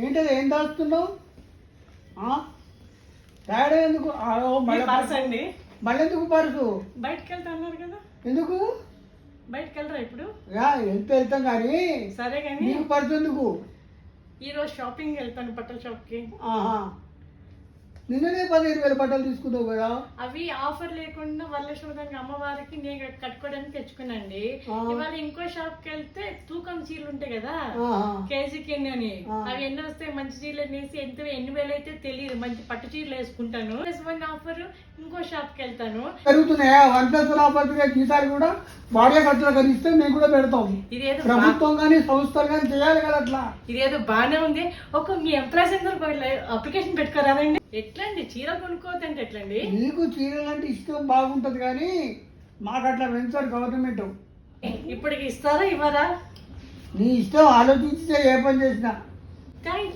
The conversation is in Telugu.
ఏంటది ఏం దాస్తున్నావు? తేడా ఎందుకు? పర్స్ అండి. మళ్ళీ ఎందుకు పరుసు? బయటకు వెళ్తా అన్నారు కదా, ఎందుకు? బయటకు వెళ్ళరా ఇప్పుడు? వెళ్తాం కానీ సరే కానీ నీకు పరుసు ఎందుకు? ఈరోజు షాపింగ్ వెళ్తాను, బట్టల షాప్కి. నిన్ననే 15,000 బట్టలు తీసుకున్నావు కదా. అవి ఆఫర్ లేకుండా వరలక్ష్మి అమ్మవారికి నేను కట్టుకోవడానికి తెచ్చుకున్నాండి. ఇవాళ ఇంకో షాప్ కి వెళ్తే తూకం చీరలు ఉంటాయి కదా, కేజీకి ఎన్ని అని, అవి ఎన్ని వస్తాయి మంచి చీరలు అనేసి ఎంత ఎన్ని వేలు అయితే తెలియదు, మంచి పట్టు చీరలు వేసుకుంటాను. ప్లస్ ఆఫర్ ఇంకో షాప్ కి వెళ్తాను. జరుగుతున్నాయా వన్ ఆఫర్ జీతాలు కూడా వాడే ఖర్చులు కలిగిస్తే మేము కూడా పెడతాం. ఇదేదో ప్రభుత్వం కానీ సంస్థలు కానీ చేయాలి కదా అట్లా. ఇదేదో బాగానే ఉంది. ఒక మీ ఎంప్లాయీస్ అందరూ అప్లికేషన్ పెట్టుకోరాదండి. ఎట్లండి చీర కొనుక్కోవద్దంటే ఎట్లండి? నీకు చీరలు అంటే ఇష్టం బాగుంటది కానీ మాకు అట్లా పెంచారు గవర్నమెంట్. ఇప్పటికి ఇస్తారా ఇవ్వరా? నీ ఇష్టం, ఆలోచించే ఏ పని చేసినా. కానీ